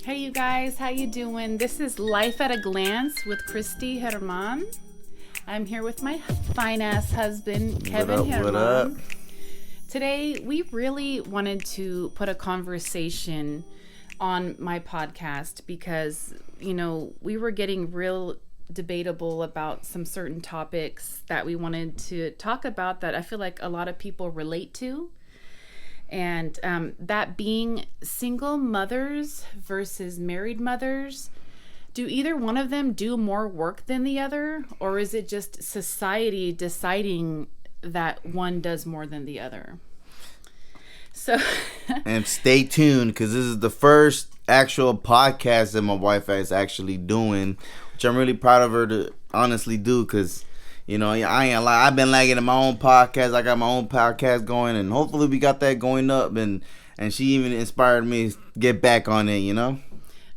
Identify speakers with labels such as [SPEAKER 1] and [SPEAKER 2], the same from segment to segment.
[SPEAKER 1] Hey you guys, how you doing? This is Life at a Glance with Christy Herman. I'm here with my fine-ass husband, Kevin Herman.
[SPEAKER 2] What up?
[SPEAKER 1] Today, we really wanted to put a conversation on my podcast because, you know, we were getting real debatable about some certain topics that we wanted to talk about that I feel like a lot of people relate to. And that being single mothers versus married mothers. Do either one of them do more work than the other? Or is it just society deciding that one does more than the other? So,
[SPEAKER 2] and stay tuned because this is the first actual podcast that my wife is actually doing, which I'm really proud of her to honestly do because, you know, I ain't lie. I've been lagging in my own podcast. I got my own podcast going, and hopefully we got that going up. And she even inspired me to get back on it, you know?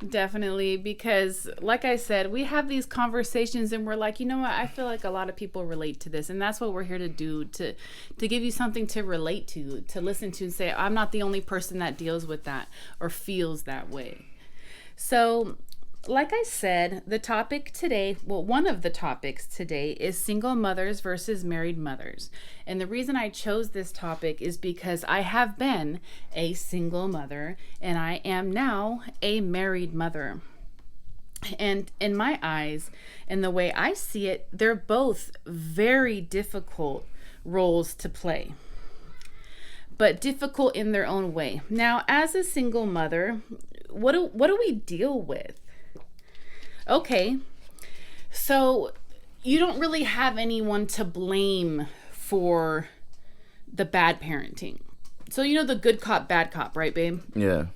[SPEAKER 1] Definitely, because like I said, we have these conversations and we're like, you know what, I feel like a lot of people relate to this, and that's what we're here to do, to give you something to relate to listen to and say, I'm not the only person that deals with that or feels that way. So like I said, the topic today, well, one of the topics today is single mothers versus married mothers. And the reason I chose this topic is because I have been a single mother and I am now a married mother. And in my eyes, and the way I see it, they're both very difficult roles to play, but difficult in their own way. Now, as a single mother, what do we deal with? Okay, so you don't really have anyone to blame for the bad parenting. So you know the good cop, bad cop, right, babe?
[SPEAKER 2] Yeah.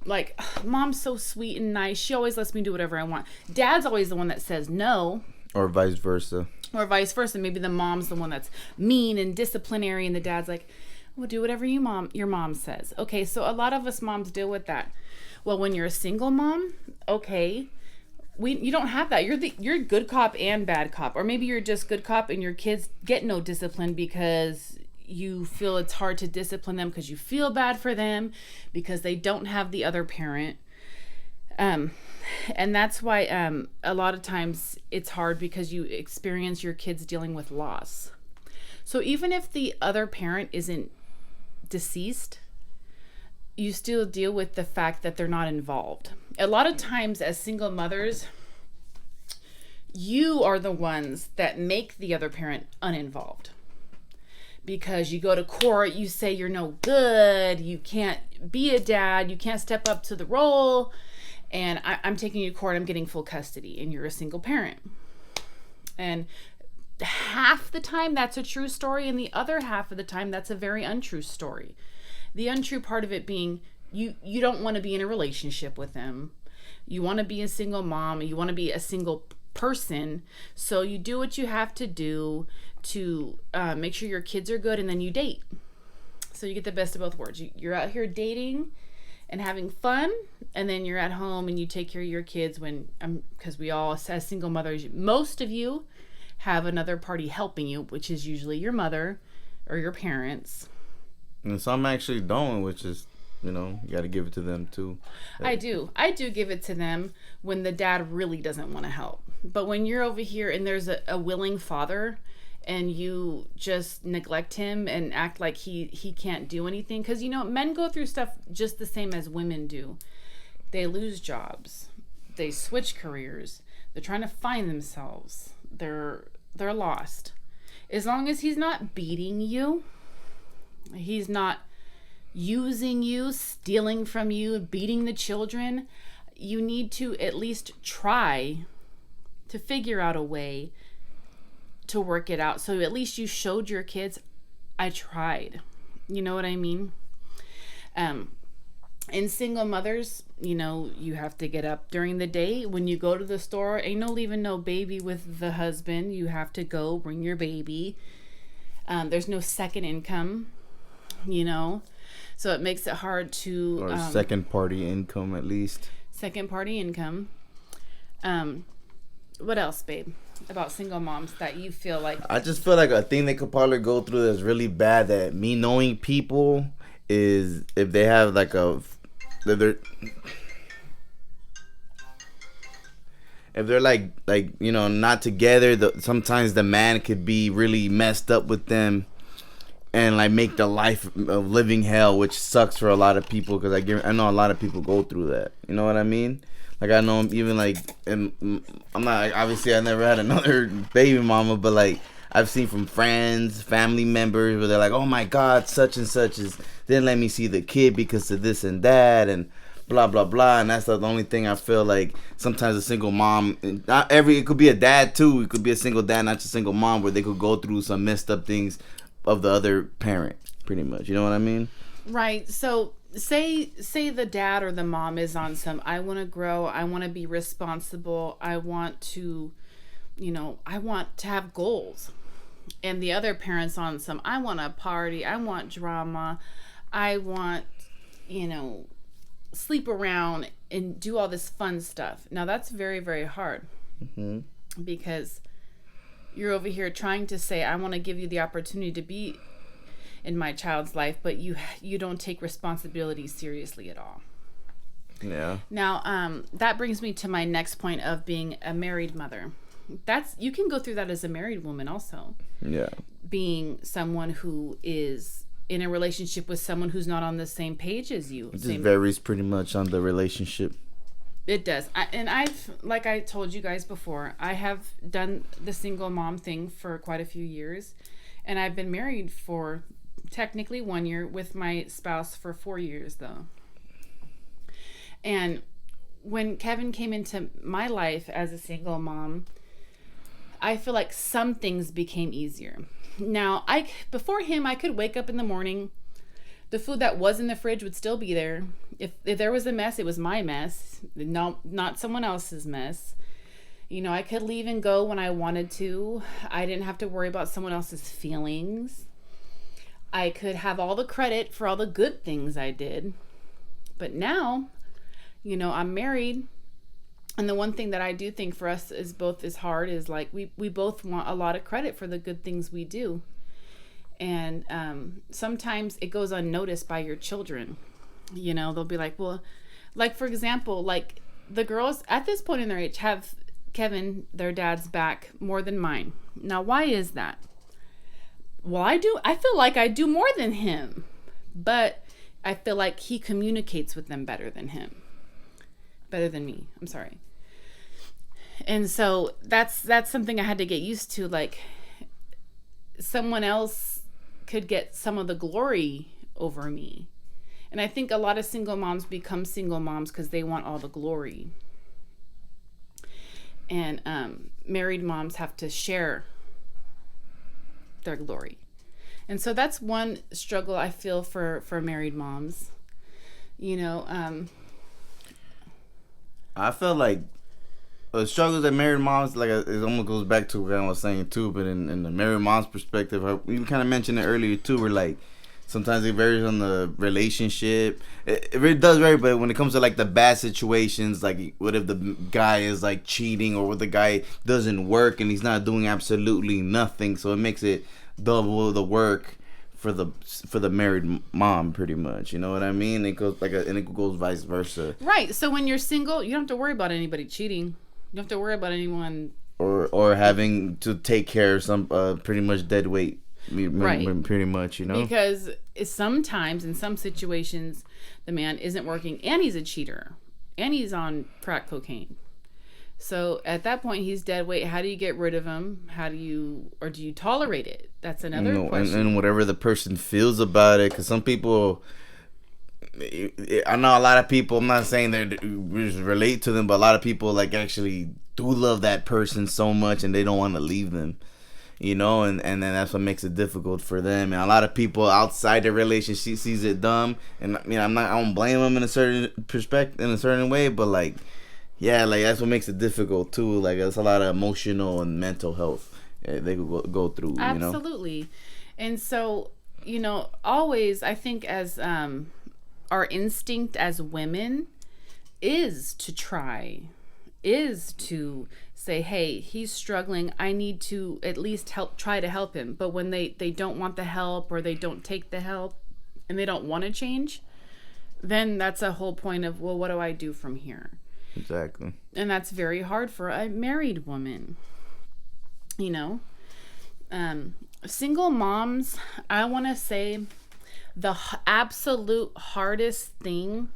[SPEAKER 1] Like, mom's so sweet and nice. She always lets me do whatever I want. Dad's always the one that says no.
[SPEAKER 2] Or vice versa.
[SPEAKER 1] Or vice versa. Maybe the mom's the one that's mean and disciplinary, and the dad's like, well, do whatever your mom says. Okay, so a lot of us moms deal with that. Well, when you're a single mom, okay, you don't have that. You're good cop and bad cop. Or maybe you're just good cop and your kids get no discipline because you feel it's hard to discipline them because you feel bad for them because they don't have the other parent. And that's why a lot of times it's hard because you experience your kids dealing with loss. So even if the other parent isn't deceased, you still deal with the fact that they're not involved. A lot of times as single mothers, you are the ones that make the other parent uninvolved. Because you go to court, you say you're no good, you can't be a dad, you can't step up to the role, and I'm taking you to court, I'm getting full custody, and you're a single parent. And half the time that's a true story, and the other half of the time that's a very untrue story. The untrue part of it being you don't want to be in a relationship with them. You want to be a single mom. You want to be a single person. So you do what you have to do to make sure your kids are good, and then you date. So you get the best of both worlds. You're out here dating and having fun, and then you're at home and you take care of your kids because we all, as single mothers, most of you have another party helping you, which is usually your mother or your parents.
[SPEAKER 2] And some actually don't, which is, you know, you got to give it to them too.
[SPEAKER 1] I do give it to them when the dad really doesn't want to help. But when you're over here and there's a willing father and you just neglect him and act like he can't do anything. Because, you know, men go through stuff just the same as women do. They lose jobs. They switch careers. They're trying to find themselves. They're lost. As long as he's not beating you, he's not using you, stealing from you, beating the children, you need to at least try to figure out a way to work it out. So at least you showed your kids, I tried. You know what I mean? In single mothers, you know, you have to get up during the day. When you go to the store, ain't no leaving no baby with the husband. You have to go bring your baby. There's no second income, you know, so it makes it hard to
[SPEAKER 2] or second party income, at least
[SPEAKER 1] second party income. What else, babe, about single moms that you feel like?
[SPEAKER 2] I just feel like a thing they could probably go through that's really bad, that me knowing people, is if they have like if they're like you know, not together, sometimes the man could be really messed up with them and like make the life of living hell, which sucks for a lot of people, because I know a lot of people go through that. You know what I mean? Like, I know even like, and I'm not, obviously I never had another baby mama, but like I've seen from friends, family members, where they're like, oh my God, such and such didn't let me see the kid because of this and that, and blah blah blah. And that's the only thing I feel like sometimes a single mom, it could be a dad too, it could be a single dad, not just a single mom, where they could go through some messed up things of the other parent, pretty much. You know what I mean?
[SPEAKER 1] Right. So say the dad or the mom is on some, I want to grow, I want to be responsible, I want to, you know, I want to have goals. And the other parent's on some, I want to party, I want drama, I want, you know, sleep around and do all this fun stuff. Now that's very, very hard. Mm-hmm. Because you're over here trying to say, I want to give you the opportunity to be in my child's life, but you don't take responsibility seriously at all.
[SPEAKER 2] Yeah.
[SPEAKER 1] Now, that brings me to my next point of being a married mother. You can go through that as a married woman also.
[SPEAKER 2] Yeah.
[SPEAKER 1] Being someone who is in a relationship with someone who's not on the same page as you.
[SPEAKER 2] It just varies pretty much on the relationship.
[SPEAKER 1] It does. I've, like I told you guys before, I have done the single mom thing for quite a few years. And I've been married for technically 1 year, with my spouse for 4 years though. And when Kevin came into my life as a single mom, I feel like some things became easier. Now, before him, I could wake up in the morning, the food that was in the fridge would still be there. If there was a mess, it was my mess, not someone else's mess. You know, I could leave and go when I wanted to. I didn't have to worry about someone else's feelings. I could have all the credit for all the good things I did. But now, you know, I'm married. And the one thing that I do think for us is hard is like we both want a lot of credit for the good things we do. And sometimes it goes unnoticed by your children. You know, they'll be like, well, like for example, like the girls at this point in their age have Kevin, their dad's back more than mine. Now, why is that? Well, I feel like I do more than him, but I feel like he communicates with them better than me. I'm sorry. And so that's something I had to get used to. Like, someone else could get some of the glory over me. And I think a lot of single moms become single moms because they want all the glory. And married moms have to share their glory. And so that's one struggle I feel for married moms. You know,
[SPEAKER 2] I feel like the struggles that married moms, like, it almost goes back to what I was saying too, but in the married mom's perspective, we kind of mentioned it earlier too, where like sometimes it varies on the relationship. It really does vary, but when it comes to like the bad situations, like what if the guy is like cheating, or what the guy doesn't work and he's not doing absolutely nothing, so it makes it double the work for the married mom, pretty much. You know what I mean? It goes and it goes vice versa.
[SPEAKER 1] Right. So when you're single, you don't have to worry about anybody cheating. You don't have to worry about anyone
[SPEAKER 2] or having to take care of some pretty much dead weight. Right. Pretty much, you know?
[SPEAKER 1] Because sometimes, in some situations, the man isn't working and he's a cheater and he's on crack cocaine. So at that point, he's dead weight. How do you get rid of him? Do you tolerate it? That's another question.
[SPEAKER 2] And whatever the person feels about it, because some people, I know a lot of people, I'm not saying that we relate to them, but a lot of people like actually do love that person so much and they don't want to leave them. You know, and then that's what makes it difficult for them. And a lot of people outside the relationship sees it dumb. And I mean, I don't blame them in a certain perspective, in a certain way, but like, yeah, like that's what makes it difficult too. Like, there's a lot of emotional and mental health they could go through.
[SPEAKER 1] Absolutely. You know? And so, you know, always I think as our instinct as women is to say, hey, he's struggling, I need to at least try to help him. But when they don't want the help, or they don't take the help, and they don't want to change, then that's a whole point of, well, what do I do from here?
[SPEAKER 2] Exactly.
[SPEAKER 1] And that's very hard for a married woman. You know, single moms, I want to say the absolute hardest thing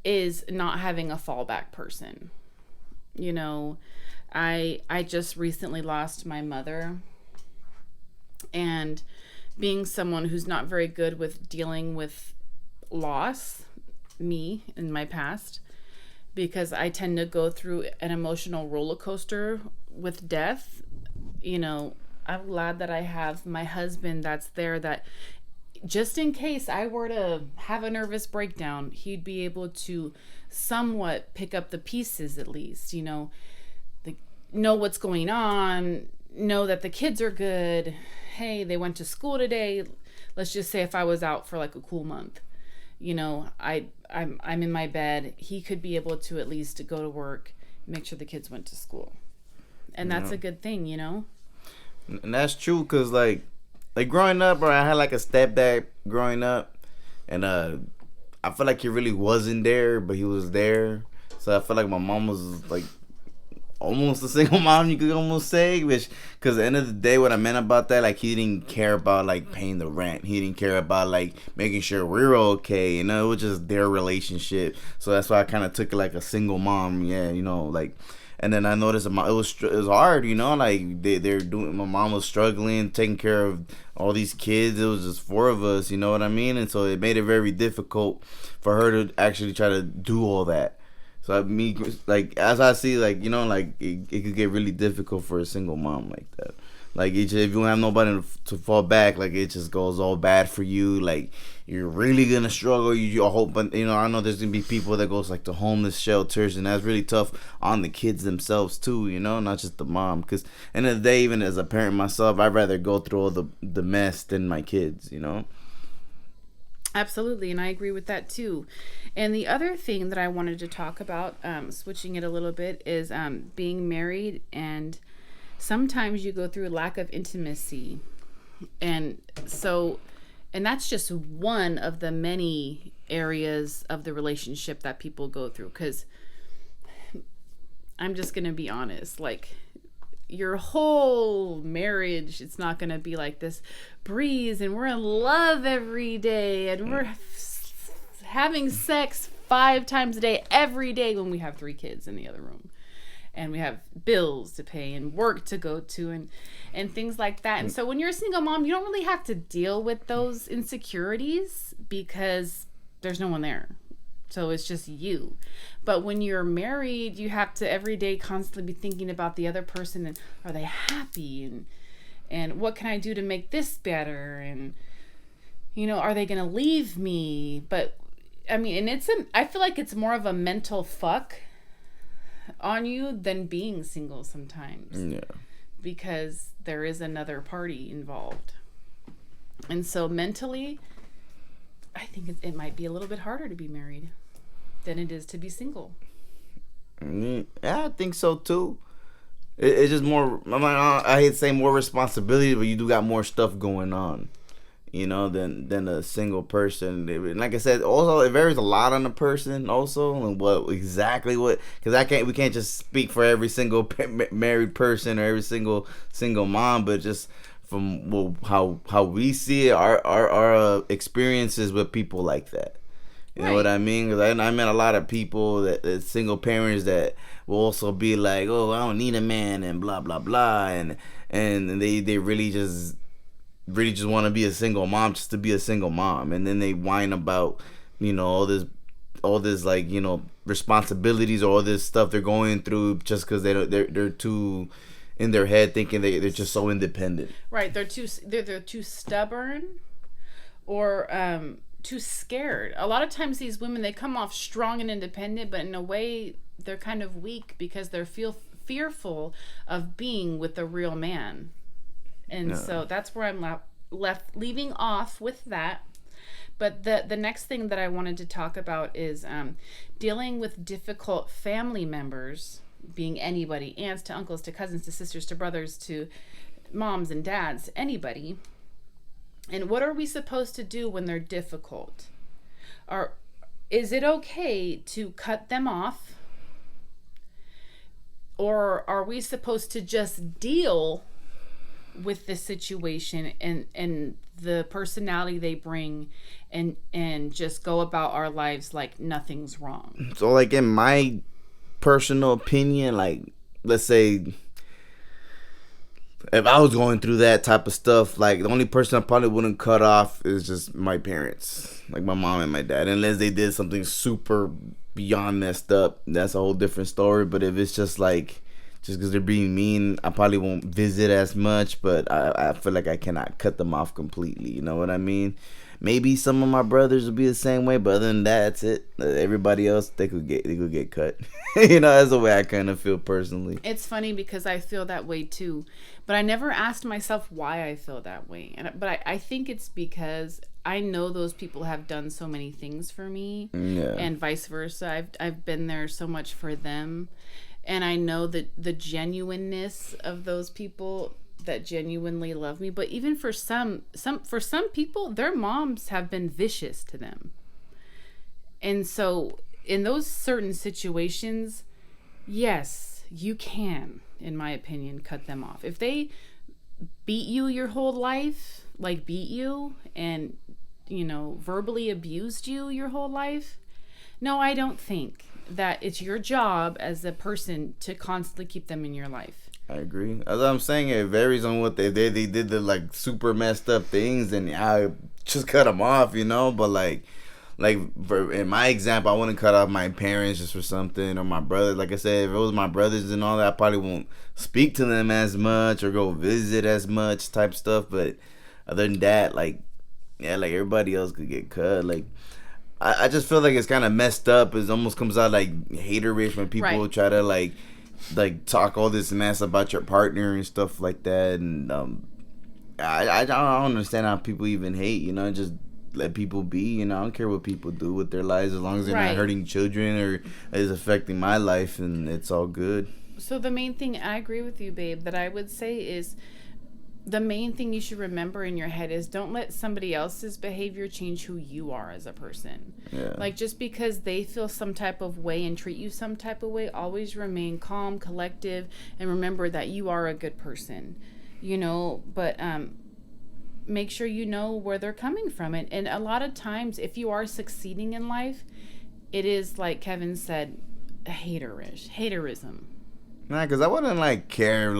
[SPEAKER 1] is not having a fallback person. You know, I just recently lost my mother, and being someone who's not very good with dealing with loss, me in my past, because I tend to go through an emotional roller coaster with death. You know, I'm glad that I have my husband that's there, that just in case I were to have a nervous breakdown, he'd be able to somewhat pick up the pieces, at least, you know, know what's going on, know that the kids are good. Hey, they went to school today. Let's just say if I was out for like a cool month, you know, I'm in my bed. He could be able to at least go to work, make sure the kids went to school, and that's a good thing, you know.
[SPEAKER 2] And that's true, cause like growing up, bro, I had like a stepdad growing up, and I feel like he really wasn't there, but he was there. So I feel like my mom was like almost a single mom, you could almost say, which, because at the end of the day, what I meant about that, like, he didn't care about like paying the rent, he didn't care about like making sure we were okay, you know. It was just their relationship. So that's why I kind of took it like a single mom, yeah, you know, like. And then I noticed it was hard, you know, like they're doing. My mom was struggling, taking care of all these kids. It was just four of us, you know what I mean? And so it made it very difficult for her to actually try to do all that. So me, like, as I see, like, you know, like it could get really difficult for a single mom like that. Like, if you don't have nobody to fall back, like, it just goes all bad for you. Like, you're really gonna struggle. You hope, but you know, I know there's gonna be people that goes like to homeless shelters, and that's really tough on the kids themselves too. You know, not just the mom. Because end of the day, even as a parent myself, I'd rather go through all the mess than my kids. You know.
[SPEAKER 1] Absolutely, and I agree with that too. And the other thing that I wanted to talk about, switching it a little bit, is being married, and sometimes you go through lack of intimacy. And so, and that's just one of the many areas of the relationship that people go through. Because I'm just going to be honest, like, your whole marriage, it's not going to be like this breeze and we're in love every day and we're having sex 5 times a day every day when we have 3 kids in the other room, and we have bills to pay and work to go to and things like that. And so when you're a single mom, you don't really have to deal with those insecurities because there's no one there. So it's just you. But when you're married, you have to every day constantly be thinking about the other person, and are they happy, and what can I do to make this better, and you know, are they gonna leave me? But I mean, and I feel like it's more of a mental fuck on you than being single sometimes.
[SPEAKER 2] Yeah.
[SPEAKER 1] Because there is another party involved. And so mentally, I think it might be a little bit harder to be married than it is to be single.
[SPEAKER 2] Yeah, I think so too. It's just more. I hate to say more responsibility, but you do got more stuff going on, you know, than a single person. Like I said, also it varies a lot on the person, also, and what because we can't just speak for every single married person or every single mom, but just from how we see it, our experiences with people like that. You know what I mean? Because I met a lot of people that single parents that will also be like, oh, I don't need a man and blah blah blah, and they really just want to be a single mom just to be a single mom, and then they whine about, you know, all this like, you know, responsibilities or all this stuff they're going through just because they're too in their head thinking they're just so independent.
[SPEAKER 1] Right, they're too stubborn, or too scared. A lot of times these women, they come off strong and independent, but in a way they're kind of weak because they're fearful of being with a real man. And so that's where I'm leaving off with that. But the next thing that I wanted to talk about is dealing with difficult family members, being anybody, aunts to uncles to cousins to sisters to brothers to moms and dads, anybody. And what are we supposed to do when they're difficult? Is it okay to cut them off or are we supposed to just deal with the situation and the personality they bring and just go about our lives like nothing's wrong?
[SPEAKER 2] So like in my personal opinion, like let's say if I was going through that type of stuff, like the only person I probably wouldn't cut off is just my parents, like my mom and my dad, unless they did something super beyond messed up. That's a whole different story. But if it's just like just because they're being mean, I probably won't visit as much. But I feel like I cannot cut them off completely. You know what I mean? Maybe some of my brothers will be the same way, but other than that, that's it. Everybody else, they could get cut. You know, that's the way I kind of feel personally.
[SPEAKER 1] It's funny because I feel that way too, but I never asked myself why I feel that way. But I think it's because I know those people have done so many things for me, and vice versa. I've been there so much for them, and I know that the genuineness of those people that genuinely love me. But even for some people, their moms have been vicious to them, and so in those certain situations, yes, you can, in my opinion, cut them off. If they beat you your whole life, like beat you and verbally abused you your whole life, no, I don't think that it's your job as a person to constantly keep them in your life.
[SPEAKER 2] I agree. As I'm saying, it varies on what they did. They did the like super messed up things, and I just cut them off, But like in my example, I wouldn't cut off my parents just for something, or my brothers. Like I said, if it was my brothers and all that, I probably won't speak to them as much or go visit as much type stuff. But other than that, like everybody else could get cut. Like I just feel like it's kind of messed up. It almost comes out like haterish when people try to like talk all this mess about your partner and stuff like that. And I don't understand how people even hate. Just let people be. I don't care what people do with their lives as long as they're not hurting children or is affecting my life, and it's all good.
[SPEAKER 1] So the main thing, I agree with you, babe, that I would say is the main thing you should remember in your head is don't let somebody else's behavior change who you are as a person.
[SPEAKER 2] Yeah.
[SPEAKER 1] Like just because they feel some type of way and treat you some type of way, always remain calm, collective, and remember that you are a good person. But make sure you know where they're coming from. And a lot of times, if you are succeeding in life, it is, like Kevin said, haterism.
[SPEAKER 2] Nah, because I wouldn't, care,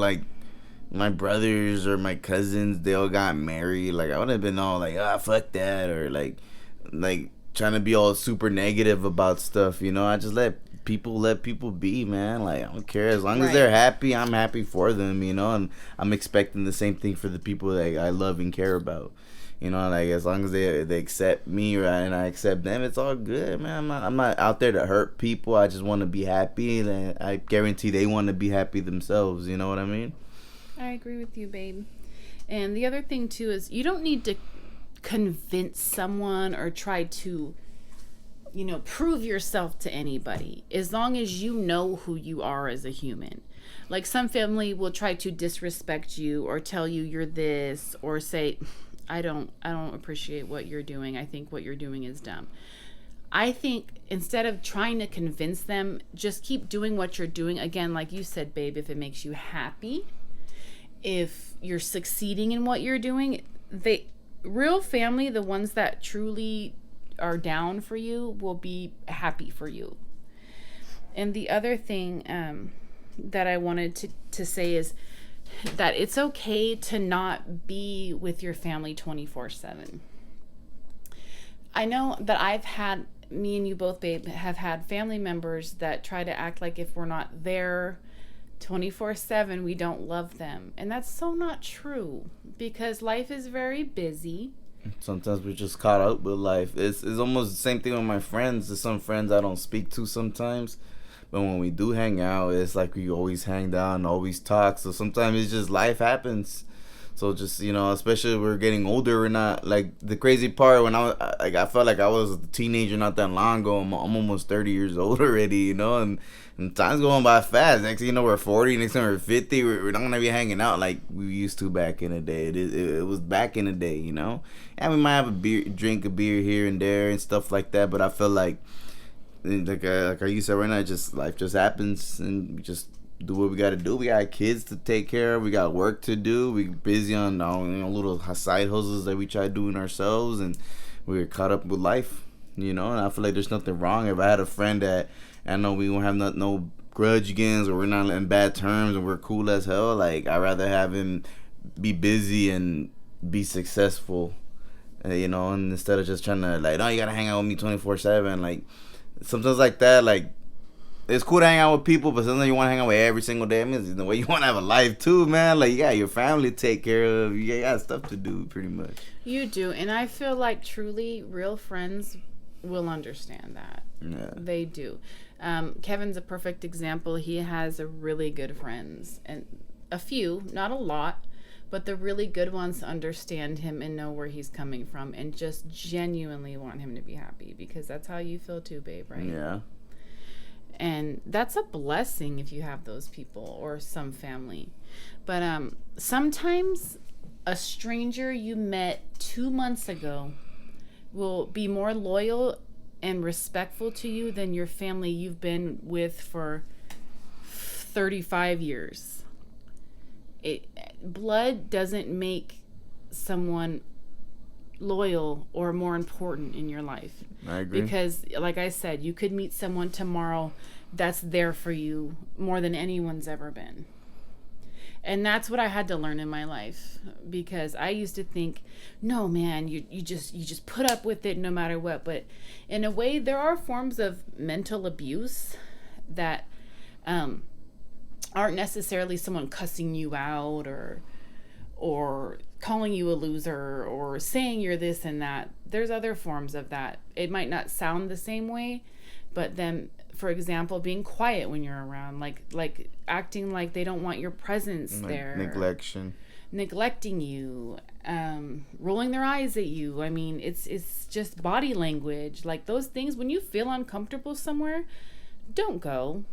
[SPEAKER 2] my brothers or my cousins, they all got married. Like, I wouldn't have been all, fuck that, or, like, trying to be all super negative about stuff, I just let people be, man. Like, I don't care. As long as they're happy, I'm happy for them, and I'm expecting the same thing for the people that I love and care about. As long as they accept me and I accept them, it's all good, man. I'm not out there to hurt people. I just want to be happy, and I guarantee they want to be happy themselves. You know what I mean?
[SPEAKER 1] I agree with you, babe. And the other thing, too, is you don't need to convince someone or try to prove yourself to anybody, as long as you know who you are as a human. Like some family will try to disrespect you or tell you you're this, or say, I don't appreciate what you're doing. I think what you're doing is dumb. I think instead of trying to convince them, just keep doing what you're doing. Again, like you said, babe, if it makes you happy, if you're succeeding in what you're doing, real family, the ones that truly are down for you, will be happy for you. And the other thing that I wanted to say is that it's okay to not be with your family 24/7. I know that me and you both, babe, have had family members that try to act like if we're not there 24/7, we don't love them. And that's so not true, because life is very busy.
[SPEAKER 2] Sometimes we're just caught up with life. It's almost the same thing with my friends. There's some friends I don't speak to sometimes, but when we do hang out, it's like we always hang down, always talk. So sometimes it's just life happens. So just, especially when we're getting older, we're not, the crazy part, when I felt like I was a teenager not that long ago. I'm almost 30 years old already, and time's going by fast. Next thing you know, we're 40, next time we're 50. We're not going to be hanging out like we used to back in the day. It was back in the day, And we might have drink a beer here and there and stuff like that, but I feel like you said right now, life just happens, and we just do what we got to do. We got kids to take care of. We got work to do. We busy on little side hustles that we try doing ourselves, and we're caught up with life. And I feel like there's nothing wrong. If I had a friend that I know we won't have no grudge against, or we're not in bad terms, and we're cool as hell, like I'd rather have him be busy and be successful, and instead of just trying to like, no, you gotta hang out with me 24/7. Like sometimes like that, like. It's cool to hang out with people, but sometimes you want to hang out with every single day. I mean, the way you want to have a life too, man. Like, you got your family to take care of. You got stuff to do, pretty much.
[SPEAKER 1] You do, and I feel like truly real friends will understand that.
[SPEAKER 2] Yeah.
[SPEAKER 1] They do. Kevin's a perfect example. He has a really good friends, and a few, not a lot, but the really good ones understand him and know where he's coming from, and just genuinely want him to be happy, because that's how you feel too, babe, right?
[SPEAKER 2] Yeah.
[SPEAKER 1] And that's a blessing if you have those people or some family. But sometimes a stranger you met 2 months ago will be more loyal and respectful to you than your family you've been with for 35 years. Blood doesn't make someone loyal or more important in your life.
[SPEAKER 2] I agree.
[SPEAKER 1] Because like I said, you could meet someone tomorrow that's there for you more than anyone's ever been. And that's what I had to learn in my life, because I used to think, no man, you just put up with it no matter what. But in a way, there are forms of mental abuse that aren't necessarily someone cussing you out or calling you a loser or saying you're this and that. There's other forms of that. It might not sound the same way, but then, for example, being quiet when you're around, like acting like they don't want your presence
[SPEAKER 2] Like
[SPEAKER 1] there. Neglecting you, rolling their eyes at you. I mean, it's just body language. Like those things, when you feel uncomfortable somewhere, don't go.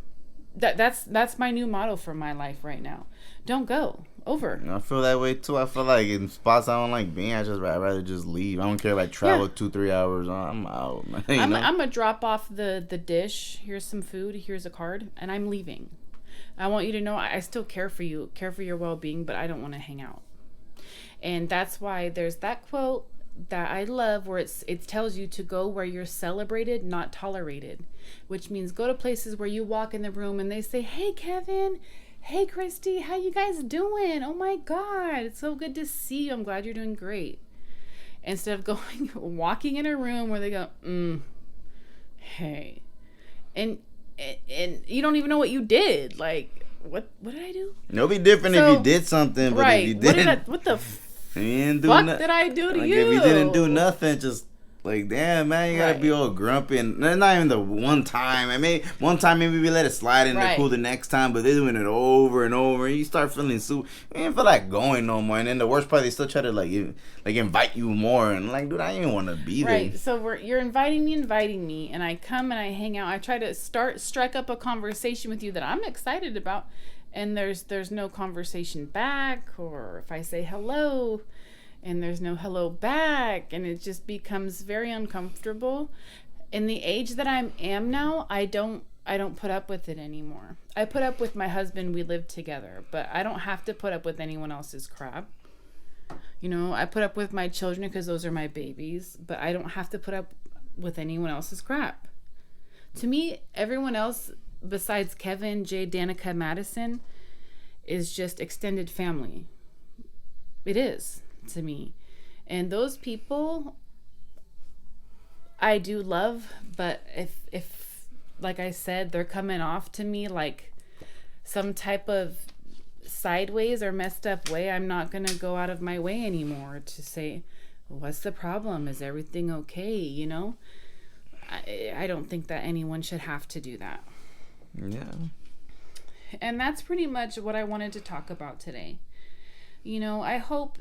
[SPEAKER 1] That's my new motto for my life right now. Don't go. Over.
[SPEAKER 2] I feel that way too. I feel like in spots I don't like being, I'd rather just leave. I don't care if I travel 2-3 hours. I'm out, man. I'm
[SPEAKER 1] gonna drop off the dish. Here's some food. Here's a card, and I'm leaving. I want you to know I still care for you, care for your well-being, but I don't want to hang out. And that's why there's that quote that I love where it tells you to go where you're celebrated, not tolerated, which means go to places where you walk in the room and they say, "Hey, Kevin. Hey, Christy, how you guys doing? Oh my God, it's so good to see you. I'm glad you're doing great." Instead of walking in a room where they go, hey, and you don't even know what you did. Like, what did I do?
[SPEAKER 2] It'll be different if you did something, but
[SPEAKER 1] right.
[SPEAKER 2] if you didn't,
[SPEAKER 1] what the
[SPEAKER 2] fuck did
[SPEAKER 1] I do to you?
[SPEAKER 2] If you didn't do nothing, just like, damn, man, you gotta be all grumpy. And not even the one time. I mean, one time maybe we let it slide and they're cool the next time, but they're doing it over and over. And you start feeling you ain't feel like going no more. And then the worst part, they still try to like invite you more. And like, dude, I ain't want to be there.
[SPEAKER 1] Right. So you're inviting me, and I come and I hang out. I try to strike up a conversation with you that I'm excited about, and there's no conversation back. Or if I say hello, and there's no hello back, and it just becomes very uncomfortable. In the age that I am now, I don't put up with it anymore. I put up with my husband, we live together, but I don't have to put up with anyone else's crap. I put up with my children because those are my babies, but I don't have to put up with anyone else's crap. To me, everyone else besides Kevin, Jay, Danica, Madison is just extended family. It is. To me, and those people I do love, but if like I said, they're coming off to me like some type of sideways or messed up way, I'm not gonna go out of my way anymore to say, what's the problem, is everything okay? I don't think that anyone should have to do that.
[SPEAKER 2] Yeah.
[SPEAKER 1] And that's pretty much what I wanted to talk about today. I hope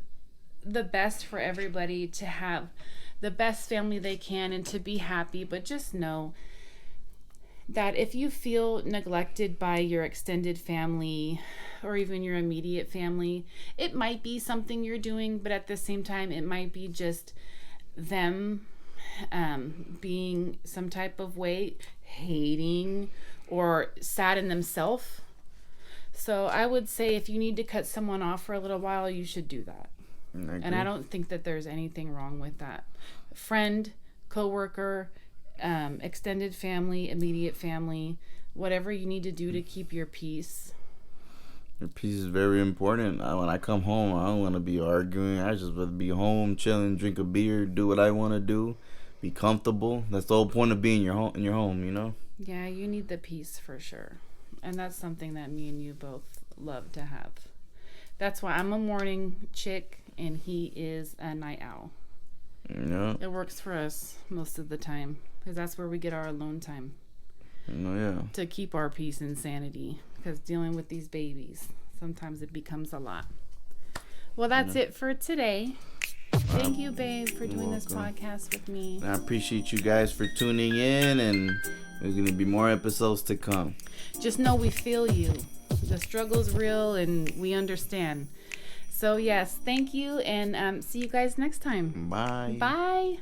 [SPEAKER 1] the best for everybody, to have the best family they can and to be happy, but just know that if you feel neglected by your extended family or even your immediate family, it might be something you're doing, but at the same time it might be just them being some type of way, hating or sad in themselves. So I would say if you need to cut someone off for a little while, you should do that. And I don't think that there's anything wrong with that. Friend, coworker, extended family, immediate family, whatever you need to do to keep your peace.
[SPEAKER 2] Your peace is very important. When I come home, I don't want to be arguing. I just want to be home, chilling, drink a beer, do what I want to do, be comfortable. That's the whole point of being in your home, you know?
[SPEAKER 1] Yeah, you need the peace for sure. And that's something that me and you both love to have. That's why I'm a morning chick and he is a night owl.
[SPEAKER 2] Yeah.
[SPEAKER 1] It works for us most of the time because that's where we get our alone time.
[SPEAKER 2] Yeah.
[SPEAKER 1] To keep our peace and sanity, because dealing with these babies, sometimes it becomes a lot. Well, that's it for today. Thank you, babe, for doing this podcast with me.
[SPEAKER 2] I appreciate you guys for tuning in, and there's going to be more episodes to come.
[SPEAKER 1] Just know we feel you. The struggle's real, and we understand. So, yes, thank you, and see you guys next time.
[SPEAKER 2] Bye.
[SPEAKER 1] Bye.